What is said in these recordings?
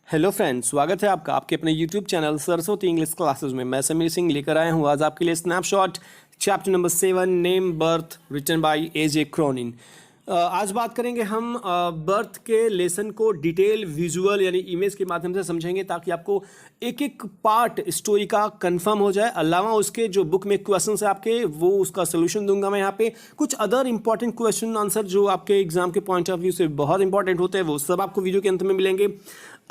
Hello friends, स्वागत है आपका आपके अपने YouTube channel Saraswati English classes में। मैं समीर सिंह लेकर आया हूँ आज आपके लिए snapshot chapter number 7 name birth written by AJ Cronin. आज बात करेंगे हम बर्थ के लेसन को डिटेल विजुअल यानी इमेज के माध्यम से समझेंगे ताकि आपको एक एक पार्ट स्टोरी का कंफर्म हो जाए। अलावा उसके जो बुक में क्वेश्चन है आपके वो उसका सोल्यूशन दूंगा मैं यहाँ पे। कुछ अदर इंपॉर्टेंट क्वेश्चन आंसर जो आपके एग्जाम के पॉइंट ऑफ व्यू से बहुत इंपॉर्टेंट होते हैं वो सब आपको वीडियो के अंत में मिलेंगे।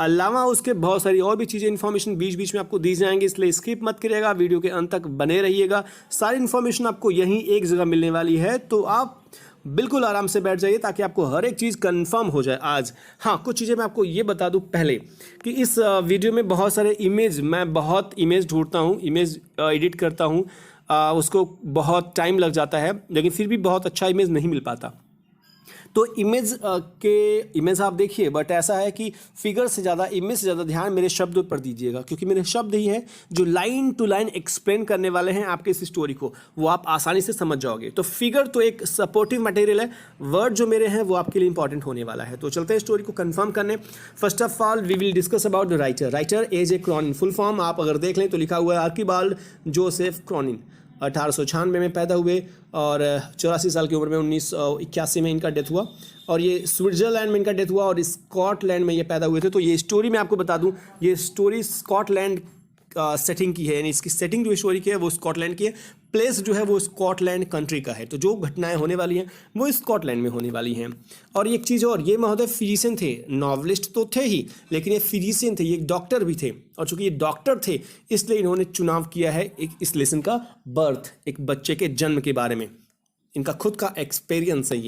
अलावा उसके बहुत सारी और भी चीज़ें इन्फॉर्मेशन बीच बीच में आपको दी जाएंगी, इसलिए स्किप मत करिएगा, वीडियो के अंत तक बने रहिएगा। सारी इन्फॉर्मेशन आपको यहीं एक जगह मिलने वाली है, तो आप बिल्कुल आराम से बैठ जाइए ताकि आपको हर एक चीज़ कंफर्म हो जाए आज। हाँ, कुछ चीज़ें मैं आपको ये बता दूं पहले कि इस वीडियो में बहुत सारे मैं बहुत इमेज ढूंढता हूँ, इमेज एडिट करता हूँ, उसको बहुत टाइम लग जाता है, लेकिन फिर भी बहुत अच्छा इमेज नहीं मिल पाता। तो इमेज आप देखिए, बट ऐसा है कि फिगर से ज़्यादा इमेज से ज़्यादा ध्यान मेरे शब्दों पर दीजिएगा, क्योंकि मेरे शब्द ही है जो लाइन टू लाइन एक्सप्लेन करने वाले हैं आपके इस स्टोरी को, वो आप आसानी से समझ जाओगे। तो फिगर तो एक सपोर्टिव मटेरियल है, वर्ड जो मेरे हैं वो आपके लिए इंपॉर्टेंट होने वाला है। तो चलते हैं स्टोरी को कंफर्म करने। First of all we will discuss about the writer AJ Cronin. Full form आप अगर देख लें तो लिखा हुआ है आर्किबाल्ड जोसेफ क्रॉनिन। 1896 में पैदा हुए और 84 साल की उम्र में 1981 में इनका डेथ हुआ, और ये स्विट्ज़रलैंड में इनका डेथ हुआ और स्कॉटलैंड में ये पैदा हुए थे। तो ये स्टोरी मैं आपको बता दूं, ये स्टोरी स्कॉटलैंड सेटिंग की है, यानी इसकी सेटिंग जो स्टोरी की है वो स्कॉटलैंड की है, प्लेस जो है वो स्कॉटलैंड कंट्री का है। तो जो घटनाएं होने वाली हैं वो स्कॉटलैंड में होने वाली हैं। और एक चीज़ और, ये महोदय फिजिशियन थे, नॉवलिस्ट तो थे ही, लेकिन ये फिजिशियन थे, ये एक डॉक्टर भी थे, और चूंकि ये डॉक्टर थे इसलिए इन्होंने चुनाव किया है एक इस लेसन का बर्थ, एक बच्चे के जन्म के बारे में। इनका खुद का एक्सपीरियंस है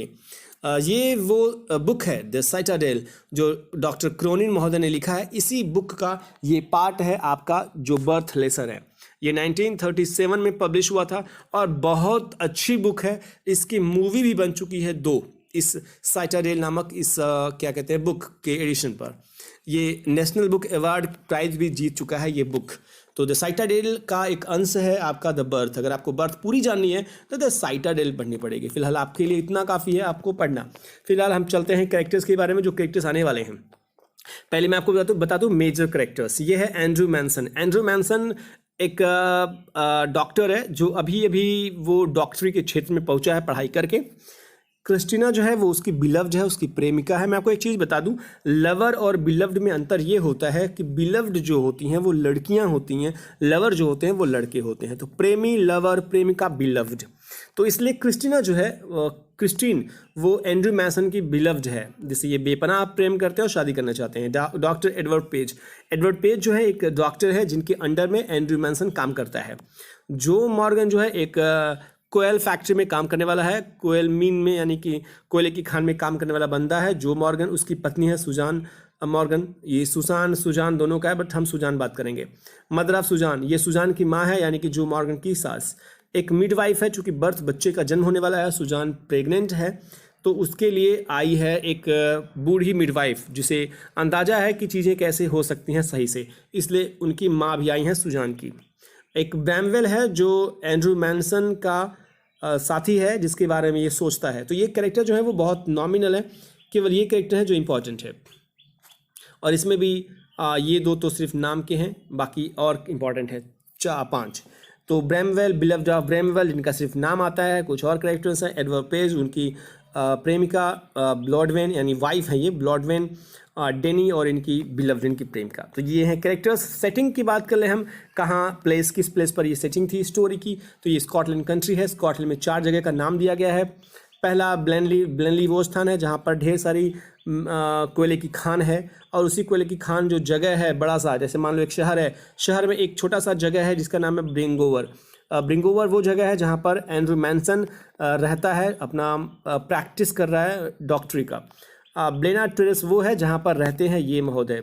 ये वो बुक है द साइटाडेल जो डॉक्टर क्रॉनिन महोदय ने लिखा है। इसी बुक का ये पार्ट है आपका जो बर्थ लेसन है। ये 1937 में पब्लिश हुआ था और बहुत अच्छी बुक है। इसकी मूवी भी बन चुकी है 2 इस साइटाडेल नामक इस क्या कहते हैं बुक के एडिशन पर। ये नेशनल बुक अवार्ड प्राइज भी जीत चुका है ये बुक। तो द साइटाडेल का एक अंश है आपका द बर्थ। अगर आपको बर्थ पूरी जाननी है तो द साइटाडेल पढ़नी पड़ेगी। फिलहाल आपके लिए इतना काफ़ी है आपको पढ़ना। फिलहाल हम चलते हैं कैरेक्टर्स के बारे में, जो कैरेक्टर्स आने वाले हैं। पहले मैं आपको बता दूं मेजर कैरेक्टर्स। ये है एंड्रू मैनसन। एंड्रू मैनसन एक डॉक्टर है जो अभी अभी वो डॉक्टरी के क्षेत्र में पहुंचा है पढ़ाई करके। क्रिस्टीना जो है वो उसकी बिलव्ड है, उसकी प्रेमिका है। मैं आपको एक चीज़ बता दूं, लवर और बिलव्ड में अंतर ये होता है कि बिलव्ड जो होती हैं वो लड़कियां होती हैं, लवर जो होते हैं वो लड़के होते हैं। तो प्रेमी, लवर, प्रेमिका, बिलव्ड। तो इसलिए क्रिस्टीना जो है क्रिस्टीन वो एंड्रू मैनसन की बिलव्ड है, जिससे ये बेपनाह प्रेम करते हैं और शादी करना चाहते हैं। Doctor Edward page. Edward page जो है एक डॉक्टर है जिनके अंडर में एंड्रू मैनसन काम करता है। जो मॉर्गन जो है एक कोयल फैक्ट्री में काम करने वाला है, कोयल मीन में यानी कि कोयले की खान में काम करने वाला बंदा है जो मॉर्गन। उसकी पत्नी है सुजान मॉर्गन। ये सुजान दोनों का है, बट हम सुजान बात करेंगे। मदर ऑफ सुजान, ये सुजान की माँ है, यानी कि जो मॉर्गन की सास। एक मिडवाइफ है, चूंकि बर्थ बच्चे का जन्म होने वाला है, सुजान प्रेग्नेंट है, तो उसके लिए आई है एक बूढ़ी मिडवाइफ, जिसे अंदाजा है कि चीज़ें कैसे हो सकती हैं सही से, इसलिए उनकी माँ भी आई हैं सुजान की। एक ब्रैमवेल है जो एंड्रू मैनसन का साथी है, जिसके बारे में ये सोचता है। तो ये कैरेक्टर जो है वो बहुत नॉमिनल है, केवल ये कैरेक्टर है जो इम्पोर्टेंट है, और इसमें भी ये 2 तो सिर्फ नाम के हैं, बाकी और इम्पॉर्टेंट है 5। तो ब्रैमवेल, बिलव्ड ऑफ ब्रैमवेल, जिनका सिर्फ नाम आता है। कुछ और कैरेक्टर्स हैं, एडवर्ड पेज, उनकी प्रेमिका ब्लॉडवेन यानी वाइफ है ये ब्लॉडवेन, डेनी, और इनकी बिलव्ड, इनकी प्रेमिका। तो ये हैं कैरेक्टर्स। सेटिंग की बात कर ले हम, कहाँ प्लेस, किस प्लेस पर ये सेटिंग थी स्टोरी की, तो ये स्कॉटलैंड कंट्री है। स्कॉटलैंड में 4 जगह का नाम दिया गया है। पहला ब्लेनली वो स्थान है जहाँ पर ढेर सारी कोयले की खान है, और उसी कोयले की खान जो जगह है बड़ा सा, जैसे मान लो एक शहर है, शहर में एक छोटा सा जगह है जिसका नाम है ब्रिंगोवर। ब्रिंगोवर वो जगह है जहाँ पर एंड्रू मैनसन रहता है, अपना प्रैक्टिस कर रहा है डॉक्टरी का। ब्लेना टेरेस वो है जहाँ पर रहते हैं ये महोदय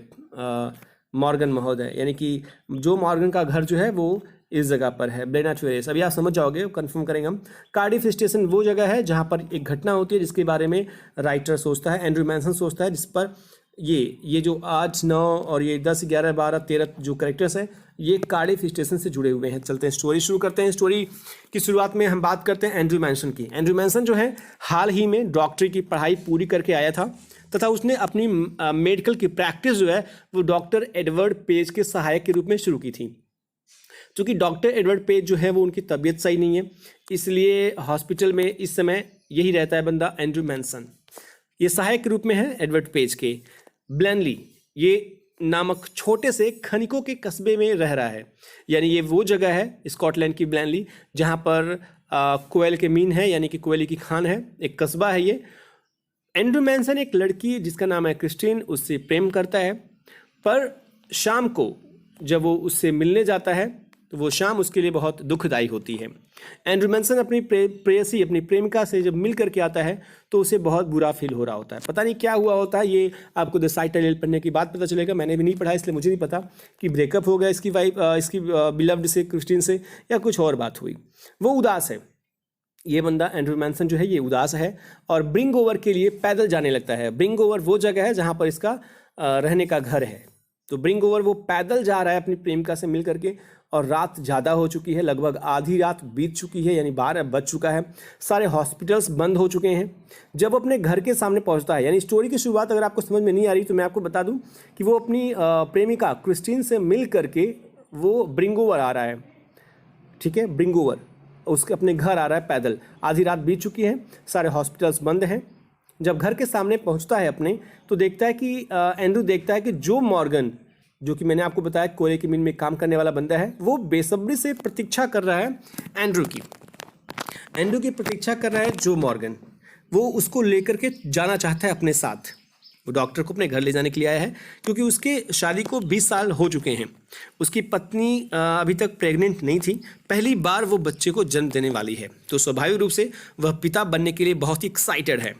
मॉर्गन महोदय, यानी कि जो मॉर्गन का घर जो है वो इस जगह पर है, ब्लेना टेरेस। अभी आप समझ जाओगे, कंफर्म करेंगे हम। कार्डिफ स्टेशन वो जगह है जहाँ पर एक घटना होती है जिसके बारे में राइटर सोचता है, एंड्रू मैनसन सोचता है, जिस पर ये जो 8, 9 और ये 10, 11, 12, 13 जो कैरेक्टर्स हैं ये कार्डिफ स्टेशन से जुड़े हुए हैं। चलते हैं स्टोरी शुरू करते हैं। स्टोरी की शुरुआत में हम बात करते हैं एंड्रू मैनसन की। एंड्रू मैनसन जो है हाल ही में डॉक्टरी की पढ़ाई पूरी करके आया था। तथा उसने अपनी मेडिकल की प्रैक्टिस जो है वो डॉक्टर एडवर्ड पेज के सहायक के रूप में शुरू की थी। क्योंकि डॉक्टर एडवर्ड पेज जो है वो उनकी तबीयत सही नहीं है, इसलिए हॉस्पिटल में इस समय यही रहता है बंदा, एंड्रू मैनसन। ये सहायक के रूप में है एडवर्ड पेज के। ब्लेनली ये नामक छोटे से खनिकों के कस्बे में रह रहा है, यानी ये वो जगह है स्कॉटलैंड की ब्लेनली जहाँ पर कोयल के मीन है, यानी कि कोयले की खान है, एक कस्बा है ये। एंड्रू मैनसन एक लड़की जिसका नाम है क्रिस्टीन, उससे प्रेम करता है, पर शाम को जब वो उससे मिलने जाता है तो वो शाम उसके लिए बहुत दुखदायी होती है। एंड्रू मैनसन अपनी प्रेयसी अपनी प्रेमिका से जब मिल करके आता है तो उसे बहुत बुरा फील हो रहा होता है। पता नहीं क्या हुआ होता है, ये आपको द साइटल पढ़ने की बात पता चलेगा। मैंने भी नहीं पढ़ा इसलिए मुझे नहीं पता कि ब्रेकअप हो गया इसकी वाइफ इसकी बिलव्ड से, क्रिस्टीन से, या कुछ और बात हुई। वो उदास है, ये बंदा एंड्रू मैनसन जो है ये उदास है और ब्रिंग ओवर के लिए पैदल जाने लगता है। ब्रिंग ओवर वो जगह है जहाँ पर इसका रहने का घर है। तो ब्रिंग ओवर वो पैदल जा रहा है अपनी प्रेमिका से मिल करके, और रात ज़्यादा हो चुकी है, लगभग आधी रात बीत चुकी है, यानी 12 बज चुका है, सारे हॉस्पिटल्स बंद हो चुके हैं। जब अपने घर के सामने पहुंचता है, यानी स्टोरी की शुरुआत अगर आपको समझ में नहीं आ रही तो मैं आपको बता दूं कि वो अपनी प्रेमिका क्रिस्टीन से मिल करके वो ब्रिंग ओवर आ रहा है, ठीक है, ब्रिंग ओवर उसके अपने घर आ रहा है पैदल। आधी रात बीत चुकी है, सारे हॉस्पिटल्स बंद हैं। जब घर के सामने पहुंचता है अपने, तो देखता है कि एंड्रू देखता है कि जो मॉर्गन, जो कि मैंने आपको बताया कोयले की मील में काम करने वाला बंदा है, वो बेसब्री से प्रतीक्षा कर रहा है एंड्रू की प्रतीक्षा कर रहा है जो मॉर्गन। वो उसको लेकर के जाना चाहता है अपने साथ। वो डॉक्टर को अपने घर ले जाने के लिए आया है क्योंकि उसके शादी को 20 साल हो चुके हैं। उसकी पत्नी अभी तक प्रेग्नेंट नहीं थी, पहली बार वो बच्चे को जन्म देने वाली है, तो स्वाभाविक रूप से वह पिता बनने के लिए बहुत ही एक्साइटेड है।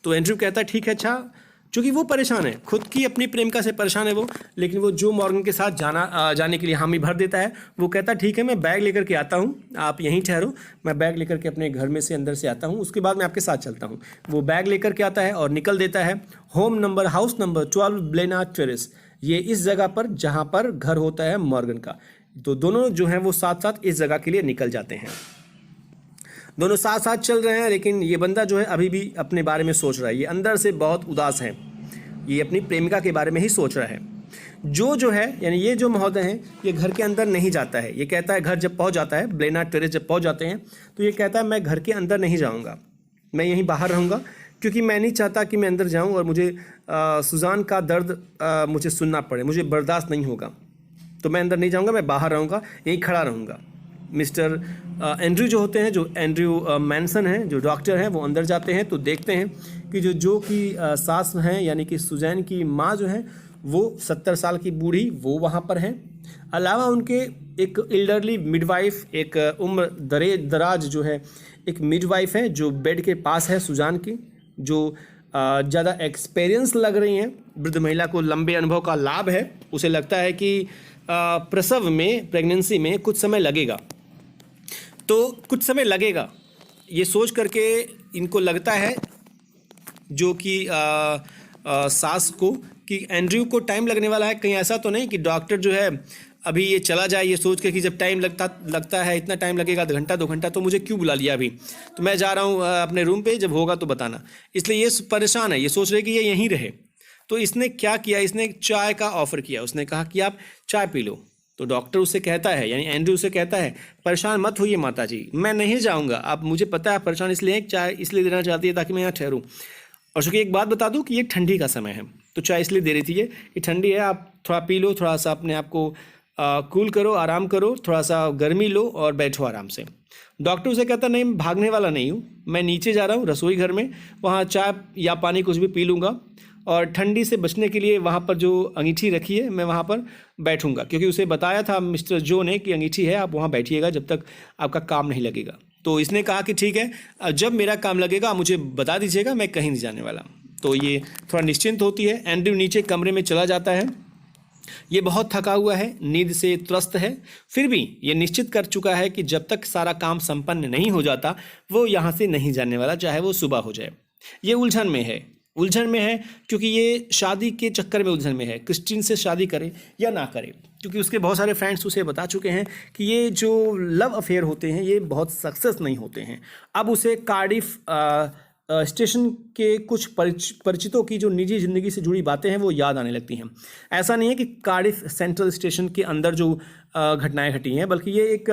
तो एंड्रू कहता है ठीक है, अच्छा, क्योंकि वो परेशान है, खुद की अपनी प्रेमिका से परेशान है वो, लेकिन वो जो मॉर्गन के साथ जाने के लिए हामी भर देता है। वो कहता है ठीक है, मैं बैग लेकर के आता हूँ, आप यहीं ठहरो, मैं बैग लेकर के अपने घर में से अंदर से आता हूँ, उसके बाद मैं आपके साथ चलता हूँ। वो बैग लेकर के आता है और निकल देता है हाउस नंबर 12 ब्लेना टेरेस, ये इस जगह पर जहाँ पर घर होता है मॉर्गन का। तो दोनों जो हैं वो साथ साथ इस जगह के लिए निकल जाते हैं। दोनों साथ साथ चल रहे हैं, लेकिन ये बंदा जो है अभी भी अपने बारे में सोच रहा है, ये अंदर से बहुत उदास है, ये अपनी प्रेमिका के बारे में ही सोच रहा है। जो है यानी ये जो महोदय हैं, ये घर के अंदर नहीं जाता है। ये कहता है, घर जब पहुंच जाता है, ब्लेना टेरेस जब पहुंच जाते हैं, तो ये कहता है मैं घर के अंदर नहीं जाऊंगा, मैं यहीं बाहर रहूंगा, क्योंकि मैं नहीं चाहता कि मैं अंदर जाऊं और मुझे सुजान का दर्द मुझे सुनना पड़े, मुझे बर्दाश्त नहीं होगा, तो मैं अंदर नहीं जाऊंगा, मैं बाहर रहूंगा, यहीं खड़ा रहूंगा। मिस्टर एंड्रू जो होते हैं, जो एंड्रू मैनसन हैं, जो डॉक्टर हैं, वो अंदर जाते हैं तो देखते हैं कि जो की सास हैं, यानी कि सुजैन की माँ जो है, वो 70 साल की बूढ़ी, वो वहाँ पर हैं। अलावा उनके एक एल्डरली मिडवाइफ, एक उम्र दराज जो है एक मिडवाइफ है, जो बेड के पास है सुजान की, जो ज़्यादा एक्सपीरियंस लग रही हैं। वृद्ध महिला को लंबे अनुभव का लाभ है, उसे लगता है कि प्रसव में, प्रेगनेंसी में कुछ समय लगेगा, तो कुछ समय लगेगा, ये सोच करके इनको लगता है, जो कि सास को, कि एंड्रयू को टाइम लगने वाला है। कहीं ऐसा तो नहीं कि डॉक्टर जो है अभी ये चला जाए, ये सोच के कि जब टाइम लगता है, इतना टाइम लगेगा, 1 घंटा 2 घंटा, तो मुझे क्यों बुला लिया अभी, तो मैं जा रहा हूँ अपने रूम पे, जब होगा तो बताना। इसलिए ये परेशान है, ये सोच रहे कि ये यहीं रहे। तो इसने क्या किया, इसने चाय का ऑफ़र किया, उसने कहा कि आप चाय पी लो। तो डॉक्टर उससे कहता है, यानी एंड्रू उससे कहता है, परेशान मत होइए माताजी, मैं नहीं जाऊंगा, आप, मुझे पता है आप परेशान इसलिए हैं, चाय इसलिए देना चाहती है ताकि मैं यहाँ ठहरूँ। और चूँकि एक बात बता दूँ कि ये ठंडी का समय है, तो चाय इसलिए दे रही थी ये कि ठंडी है, आप थोड़ा पी लो, थोड़ा सा अपने आप को कूल करो, आराम करो, थोड़ा सा गर्मी लो और बैठो आराम से। डॉक्टर उसे कहता नहीं, मैं भागने वाला नहीं हूँ, मैं नीचे जा रहा हूँ रसोई घर में, वहाँ चाय या पानी कुछ भी पी लूँगा, और ठंडी से बचने के लिए वहाँ पर जो अंगीठी रखी है, मैं वहाँ पर बैठूंगा, क्योंकि उसे बताया था मिस्टर जो ने कि अंगीठी है, आप वहाँ बैठिएगा जब तक आपका काम नहीं लगेगा। तो इसने कहा कि ठीक है, जब मेरा काम लगेगा आप मुझे बता दीजिएगा, मैं कहीं नहीं जाने वाला। तो ये थोड़ा निश्चिंत होती है। एंड्रयू नीचे कमरे में चला जाता है। ये बहुत थका हुआ है, नींद से त्रस्त है, फिर भी ये निश्चित कर चुका है कि जब तक सारा काम संपन्न नहीं हो जाता वो यहाँ से नहीं जाने वाला, चाहे वो सुबह हो जाए। ये उलझन में है क्योंकि ये शादी के चक्कर में उलझन में है, क्रिस्टीन से शादी करे या ना करे, क्योंकि उसके बहुत सारे फ्रेंड्स उसे बता चुके हैं कि ये जो लव अफेयर होते हैं ये बहुत सक्सेस नहीं होते हैं। अब उसे कार्डिफ स्टेशन के कुछ परिचितों की जो निजी ज़िंदगी से जुड़ी बातें हैं वो याद आने लगती हैं। ऐसा नहीं है कि कार्डिफ सेंट्रल स्टेशन के अंदर जो घटनाएं घटी हैं, बल्कि ये एक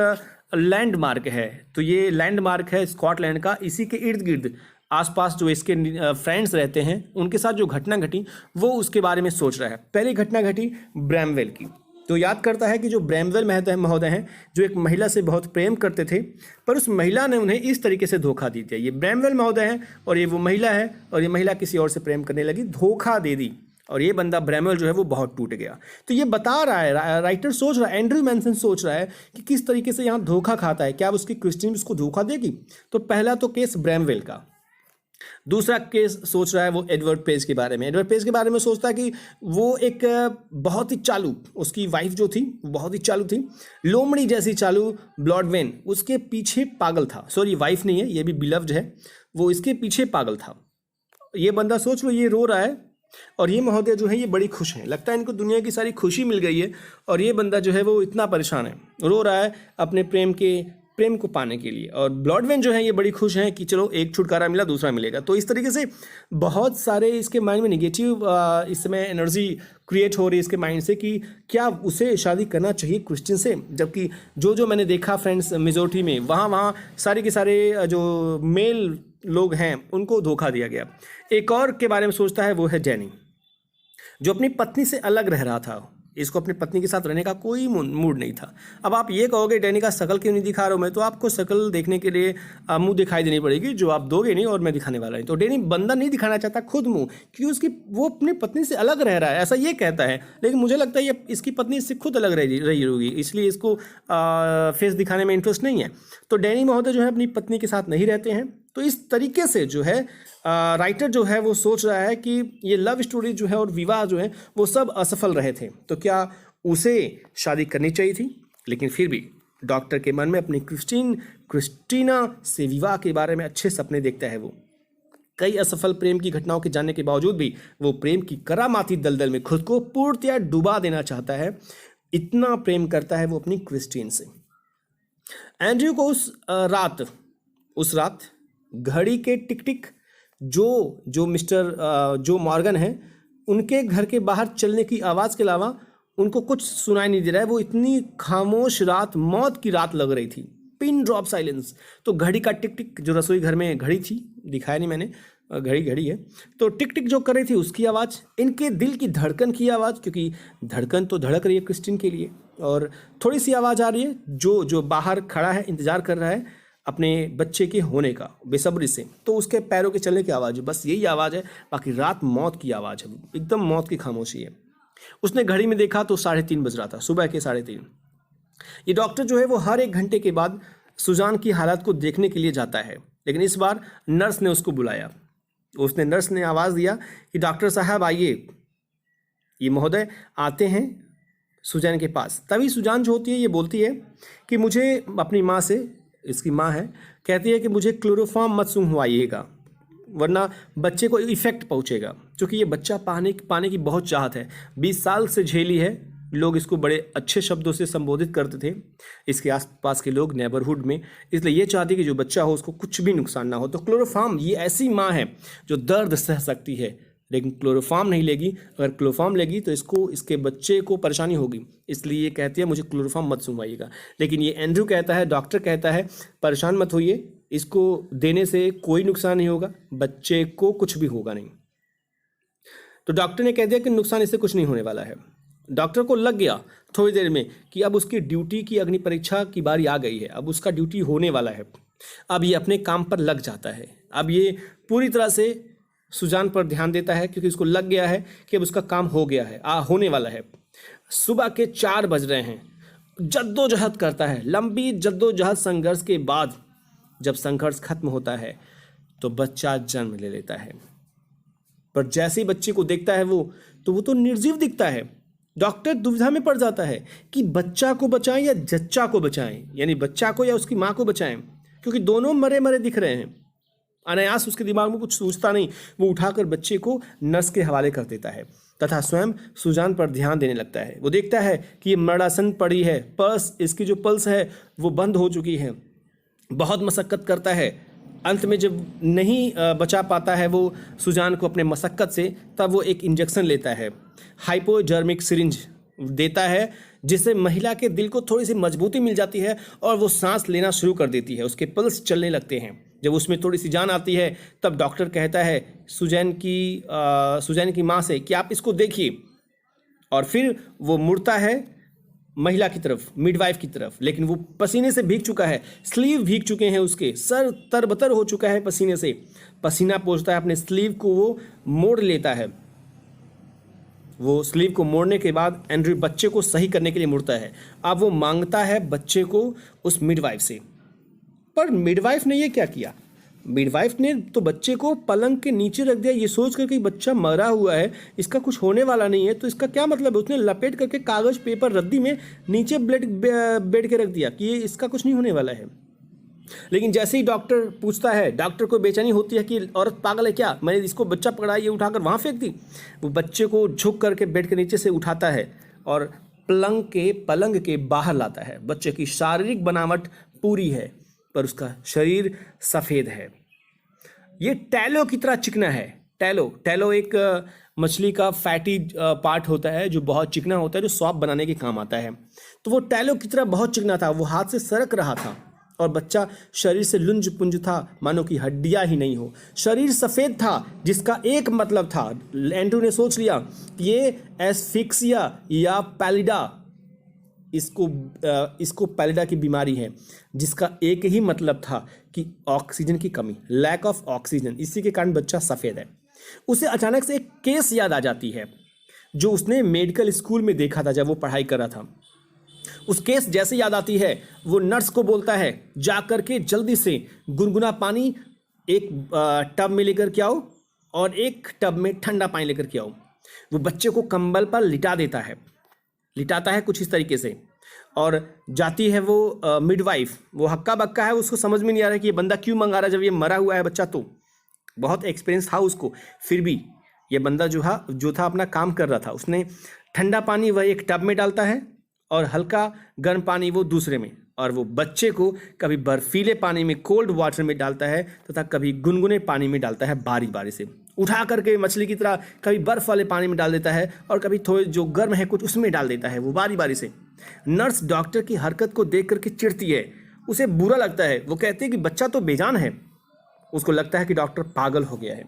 लैंडमार्क है। तो ये लैंडमार्क है स्कॉटलैंड का। इसी के इर्द गिर्द आसपास जो इसके फ्रेंड्स रहते हैं, उनके साथ जो घटना घटी वो उसके बारे में सोच रहा है। पहली घटना घटी ब्रैमवेल की। तो याद करता है कि जो ब्रैमवेल महोदय हैं, जो एक महिला से बहुत प्रेम करते थे, पर उस महिला ने उन्हें इस तरीके से धोखा दे दिया। ये ब्रैमवेल महोदय हैं और ये वो महिला है, और ये महिला किसी और से प्रेम करने लगी, धोखा दे दी, और ये बंदा ब्रैमवेल जो है वो बहुत टूट गया। तो ये बता रहा है, राइटर सोच रहा है, एंड्रयू मैनसन सोच रहा है कि किस तरीके से यहाँ धोखा खाता है। क्या अब उसकी क्रिस्टीन उसको धोखा देगी? तो पहला तो केस ब्रैमवेल का। दूसरा केस सोच रहा है वो एडवर्ड पेज के बारे में। एडवर्ड पेज के बारे में सोचता है कि वो एक बहुत ही चालू, उसकी वाइफ जो थी वो बहुत ही चालू थी, लोमड़ी जैसी चालू, ब्लॉडवेन उसके पीछे पागल था। सॉरी, वाइफ नहीं है, ये भी बिलव्ड है, वो इसके पीछे पागल था। ये बंदा सोच लो, ये रो रहा है, और ये महोदय जो है ये बड़ी खुश हैं। लगता है इनको दुनिया की सारी खुशी मिल गई है, और ये बंदा जो है वो इतना परेशान है, रो रहा है अपने प्रेम को पाने के लिए। और ब्लॉडवेन जो है ये बड़ी खुश हैं कि चलो एक छुटकारा मिला, दूसरा मिलेगा। तो इस तरीके से बहुत सारे इसके माइंड में निगेटिव इस समय एनर्जी क्रिएट हो रही है इसके माइंड से कि क्या उसे शादी करना चाहिए क्रिश्चियन से। जबकि जो मैंने देखा फ्रेंड्स मेजोरिटी में, वहाँ सारे के सारे जो मेल लोग हैं उनको धोखा दिया गया। एक और के बारे में सोचता है, वो है डैनी, जो अपनी पत्नी से अलग रह रहा था। इसको अपनी पत्नी के साथ रहने का कोई मूड नहीं था। अब आप ये कहोगे डैनी का शकल क्यों नहीं दिखा रहा हूँ मैं, तो आपको शकल देखने के लिए मुंह दिखाई देनी पड़ेगी, जो आप दोगे नहीं और मैं दिखाने वाला नहीं। तो डैनी बंदा नहीं दिखाना चाहता खुद मुंह, क्योंकि वो अपनी पत्नी से अलग रह रहा है, ऐसा ये कहता है। लेकिन मुझे लगता है ये इसकी पत्नी इससे खुद अलग रही होगी, इसलिए इसको फेस दिखाने में इंटरेस्ट नहीं है। तो डैनी महोदय जो है अपनी पत्नी के साथ नहीं रहते हैं। तो इस तरीके से जो है राइटर जो है वो सोच रहा है कि ये लव स्टोरी जो है और विवाह जो है वो सब असफल रहे थे, तो क्या उसे शादी करनी चाहिए थी। लेकिन फिर भी डॉक्टर के मन में अपनी क्रिस्टीना से विवाह के बारे में अच्छे सपने देखता है। वो कई असफल प्रेम की घटनाओं के जानने के बावजूद भी वो प्रेम की करामाती दलदल में खुद को पूर्णतया डुबा देना चाहता है। इतना प्रेम करता है वो अपनी क्रिस्टीन से। एंड्रयू को उस रात घड़ी के टिक टिक जो मिस्टर जो मॉर्गन है उनके घर के बाहर चलने की आवाज़ के अलावा उनको कुछ सुनाई नहीं दे रहा है। वो इतनी खामोश रात, मौत की रात लग रही थी, पिन ड्रॉप साइलेंस। तो घड़ी का टिक टिक, जो रसोई घर में घड़ी थी, दिखाया नहीं मैंने, घड़ी है, तो टिक टिक जो कर रही थी उसकी आवाज़, इनके दिल की धड़कन की आवाज़, क्योंकि धड़कन तो धड़क रही है क्रिस्टीन के लिए, और थोड़ी सी आवाज़ आ रही है जो बाहर खड़ा है, इंतज़ार कर रहा है अपने बच्चे के होने का बेसब्री से, तो उसके पैरों के चलने की आवाज़ है, बस यही आवाज़ है। बाकी रात मौत की आवाज़ है, एकदम मौत की खामोशी है। उसने घड़ी में देखा तो 3:30 बज रहा था, सुबह के 3:30। ये डॉक्टर जो है वो हर 1 घंटे के बाद सुजान की हालत को देखने के लिए जाता है, लेकिन इस बार नर्स ने उसको बुलाया। नर्स ने आवाज़ दिया कि डॉक्टर साहब आइए, ये महोदय आते हैं सुजान के पास। तभी सुजान जो होती है ये बोलती है कि मुझे अपनी माँ से, इसकी माँ है, कहती है कि मुझे क्लोरोफॉर्म मत सुंघवाइएगा वरना बच्चे को इफेक्ट पहुँचेगा, क्योंकि ये बच्चा पाने की बहुत चाहत है, 20 साल से झेली है। लोग इसको बड़े अच्छे शब्दों से संबोधित करते थे इसके आसपास के लोग नेबरहुड में, इसलिए ये चाहती कि जो बच्चा हो उसको कुछ भी नुकसान ना हो। तो क्लोरोफॉर्म, ये ऐसी माँ है जो दर्द सह सकती है, लेकिन क्लोरोफॉर्म नहीं लेगी। अगर क्लोरोफॉर्म लेगी तो इसके बच्चे को परेशानी होगी, इसलिए ये कहती है मुझे क्लोरोफॉर्म मत सुनवाइएगा। लेकिन ये एंड्रयू कहता है, डॉक्टर कहता है परेशान मत होइए, इसको देने से कोई नुकसान नहीं होगा, बच्चे को कुछ भी होगा नहीं। तो डॉक्टर ने कह दिया कि नुकसान इससे कुछ नहीं होने वाला है। डॉक्टर को लग गया थोड़ी देर में कि अब उसकी ड्यूटी की अग्नि परीक्षा की बारी आ गई है, अब उसका ड्यूटी होने वाला है। अब ये अपने काम पर लग जाता है। अब ये पूरी तरह से सुजान पर ध्यान देता है, क्योंकि उसको लग गया है कि अब उसका काम हो गया है, होने वाला है। सुबह के 4 बज रहे हैं, जद्दोजहद करता है। लंबी जद्दोजहद संघर्ष के बाद जब संघर्ष खत्म होता है तो बच्चा जन्म ले लेता है। पर जैसे ही बच्चे को देखता है वो तो निर्जीव दिखता है। डॉक्टर दुविधा में पड़ जाता है कि बच्चा को बचाएं या जच्चा को बचाएं, यानी बच्चा को या उसकी माँ को बचाएं, क्योंकि दोनों मरे मरे दिख रहे हैं। अनायास उसके दिमाग में कुछ सूझता नहीं, वो उठाकर बच्चे को नर्स के हवाले कर देता है तथा स्वयं सुजान पर ध्यान देने लगता है। वो देखता है कि ये मरणासन पड़ी है, इसकी जो पल्स है वो बंद हो चुकी है। बहुत मशक्कत करता है अंत में जब नहीं बचा पाता है वो सुजान को अपने मशक्क़त से, तब वो एक इंजेक्शन लेता है, हाइपोजर्मिक सिरिंज देता है, जिससे महिला के दिल को थोड़ी सी मजबूती मिल जाती है और वो सांस लेना शुरू कर देती है, उसके पल्स चलने लगते हैं। जब उसमें थोड़ी सी जान आती है तब डॉक्टर कहता है सुजैन की माँ से कि आप इसको देखिए, और फिर वो मुड़ता है महिला की तरफ, मिडवाइफ की तरफ, लेकिन वो पसीने से भीग चुका है, स्लीव भीग चुके हैं, उसके सर तरबतर हो चुका है पसीने से, पसीना पोंछता है, अपने स्लीव को वो मोड़ लेता है। वो स्लीव को मोड़ने के बाद एंड्रयू बच्चे को सही करने के लिए मुड़ता है। अब वो मांगता है बच्चे को उस मिडवाइफ से, पर मिडवाइफ ने ये क्या किया? मिडवाइफ ने तो बच्चे को पलंग के नीचे रख दिया, ये सोच कर कि बच्चा मरा हुआ है, इसका कुछ होने वाला नहीं है, तो इसका क्या मतलब है? उसने लपेट करके कागज पेपर रद्दी में नीचे बेड के रख दिया कि ये इसका कुछ नहीं होने वाला है। लेकिन जैसे ही डॉक्टर पूछता है, डॉक्टर को बेचैनी होती है कि औरत पागल है क्या, मैंने इसको बच्चा पकड़ा, ये उठाकर वहाँ फेंक दी। वो बच्चे को झुक करके बेड के नीचे से उठाता है और पलंग के बाहर लाता है। बच्चे की शारीरिक बनावट पूरी है, पर उसका शरीर सफ़ेद है, ये टैलो की तरह चिकना है। टैलो एक मछली का फैटी पार्ट होता है जो बहुत चिकना होता है, जो सॉप बनाने के काम आता है। तो वो टैलो की तरह बहुत चिकना था, वो हाथ से सरक रहा था, और बच्चा शरीर से लुंज पुंज था, मानो कि हड्डियां ही नहीं हो। शरीर सफ़ेद था, जिसका एक मतलब था, एंड्रयू ने सोच लिया ये एस्फिक्सिया या पैलिडा, इसको पैलिडा की बीमारी है, जिसका एक ही मतलब था कि ऑक्सीजन की कमी, लैक ऑफ ऑक्सीजन, इसी के कारण बच्चा सफ़ेद है। उसे अचानक से एक केस याद आ जाती है जो उसने मेडिकल स्कूल में देखा था जब वो पढ़ाई कर रहा था। उस केस जैसे याद आती है, वो नर्स को बोलता है जा करके जल्दी से गुनगुना पानी एक टब में लेकर के आओ और एक टब में ठंडा पानी लेकर के आओ। वो बच्चे को कंबल पर लिटाता है कुछ इस तरीके से, और जाती है वो मिडवाइफ। वो हक्का बक्का है, उसको समझ में नहीं आ रहा है कि ये बंदा क्यों मंगा रहा है जब ये मरा हुआ है बच्चा। तो बहुत एक्सपीरियंस था उसको, फिर भी ये बंदा जो था अपना काम कर रहा था। उसने ठंडा पानी वह एक टब में डालता है और हल्का गर्म पानी वो दूसरे में, और वो बच्चे को कभी बर्फीले पानी में, कोल्ड वाटर में डालता है, तथा कभी गुनगुने पानी में डालता है, बारी बारी से उठा करके मछली की तरह कभी बर्फ़ वाले पानी में डाल देता है और कभी थोड़े जो गर्म है कुछ उसमें डाल देता है, वो बारी बारी से। नर्स डॉक्टर की हरकत को देख करके चिढ़ती है, उसे बुरा लगता है। वो कहती है कि बच्चा तो बेजान है। उसको लगता है कि डॉक्टर पागल हो गया है,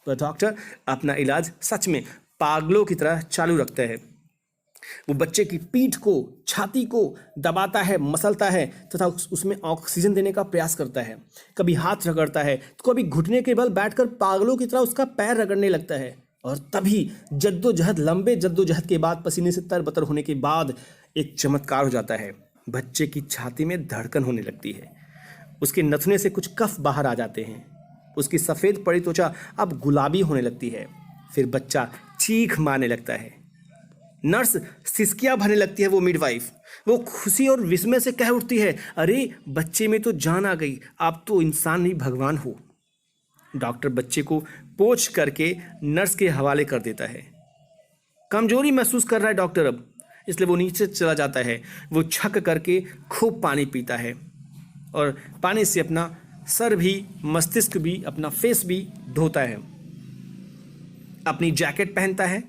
तो डॉक्टर अपना इलाज सच में पागलों की तरह चालू रखता है। वो बच्चे की पीठ को, छाती को दबाता है, मसलता है, तथा उसमें ऑक्सीजन देने का प्रयास करता है। कभी हाथ रगड़ता है, तो कभी घुटने के बल बैठकर पागलों की तरह उसका पैर रगड़ने लगता है। और तभी लंबे जद्दोजहद के बाद, पसीने से तरबतर होने के बाद एक चमत्कार हो जाता है। बच्चे की छाती में धड़कन होने लगती है, उसके नथुने से कुछ कफ बाहर आ जाते हैं, उसकी सफ़ेद पड़ी त्वचा अब गुलाबी होने लगती है। फिर बच्चा चीख मारने लगता है। नर्स सिसकियां भरने लगती है। वो मिडवाइफ वो खुशी और विस्मय से कह उठती है, अरे बच्चे में तो जान आ गई, आप तो इंसान नहीं भगवान हो। डॉक्टर बच्चे को पोंछ करके नर्स के हवाले कर देता है। कमजोरी महसूस कर रहा है डॉक्टर अब, इसलिए वो नीचे चला जाता है। वो छक करके खूब पानी पीता है और पानी से अपना सर भी, मस्तिष्क भी, अपना फेस भी धोता है। अपनी जैकेट पहनता है,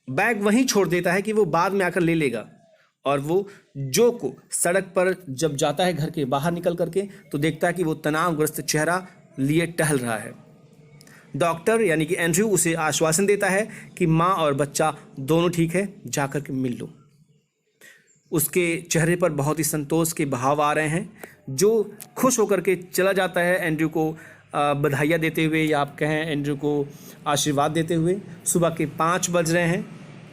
बैग वहीं छोड़ देता है कि वो बाद में आकर ले लेगा। और वो जो को सड़क पर जब जाता है घर के बाहर निकल करके, तो देखता है कि वो तनावग्रस्त चेहरा लिए टहल रहा है। डॉक्टर यानी कि एंड्रयू उसे आश्वासन देता है कि माँ और बच्चा दोनों ठीक है, जाकर के मिल लो। उसके चेहरे पर बहुत ही संतोष के भाव आ रहे हैं, जो खुश होकर के चला जाता है एंड्रयू को बधाइयाँ देते हुए, या आप कहें एंड्रयू को आशीर्वाद देते हुए। सुबह के 5 बज रहे हैं।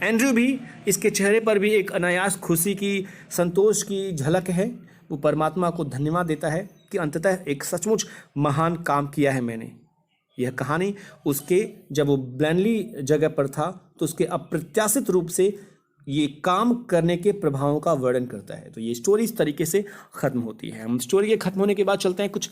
एंड्रयू भी, इसके चेहरे पर भी एक अनायास खुशी की, संतोष की झलक है। वो परमात्मा को धन्यवाद देता है कि अंततः एक सचमुच महान काम किया है मैंने। यह कहानी उसके, जब वो ब्लैनली जगह पर था, तो उसके अप्रत्याशित रूप से ये काम करने के प्रभावों का वर्णन करता है। तो ये स्टोरी इस तरीके से ख़त्म होती है। हम स्टोरी के ख़त्म होने के बाद चलते हैं कुछ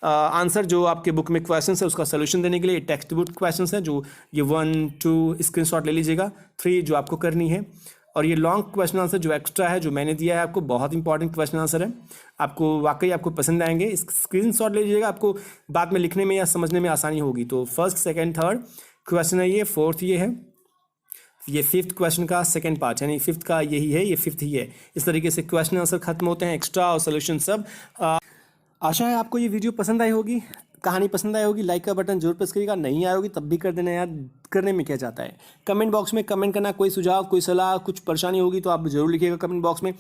आंसर जो आपके बुक में क्वेश्चंस है उसका सोल्यूशन देने के लिए। टेक्स्ट बुक क्वेश्चंस हैं, जो ये 1 2 स्क्रीनशॉट ले लीजिएगा, 3 जो आपको करनी है। और ये लॉन्ग क्वेश्चन आंसर जो एक्स्ट्रा है जो मैंने दिया है आपको, बहुत इंपॉर्टेंट क्वेश्चन आंसर है, आपको वाकई आपको पसंद आएंगे। इस स्क्रीनशॉट ले लीजिएगा, आपको बाद में लिखने में या समझने में आसानी होगी। तो फर्स्ट, सेकंड, थर्ड क्वेश्चन है ये, फोर्थ ये है, ये फिफ्थ क्वेश्चन का सेकंड पार्ट, यानी फिफ्थ का यही है, ये फिफ्थ ही है। इस तरीके से क्वेश्चन आंसर खत्म होते हैं, एक्स्ट्रा और सोल्यूशन सब। आशा है आपको ये वीडियो पसंद आई होगी, कहानी पसंद आई होगी। लाइक का बटन जरूर प्रेस करिएगा, नहीं आई होगी तब भी कर देना यार, करने में क्या जाता है। कमेंट बॉक्स में कमेंट करना, कोई सुझाव, कोई सलाह, कुछ परेशानी होगी तो आप जरूर लिखिएगा कमेंट बॉक्स में।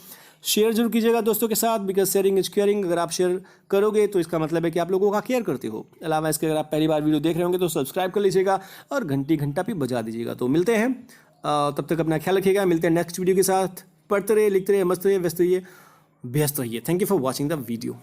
शेयर जरूर कीजिएगा दोस्तों के साथ, बिकॉज शेयरिंग इज केयरिंग। अगर आप शेयर करोगे तो इसका मतलब है कि आप लोगों का केयर करते हो। अलावा इसके अगर आप पहली बार वीडियो देख रहे होंगे तो सब्सक्राइब कर लीजिएगा और घंटा भी बजा दीजिएगा। तो मिलते हैं, तब तक अपना ख्याल रखिएगा। मिलते हैं नेक्स्ट वीडियो के साथ। पढ़ते रहिए, लिखते रहिए, मस्त रहिए, व्यस्त रहिए। Thank you for watching the video.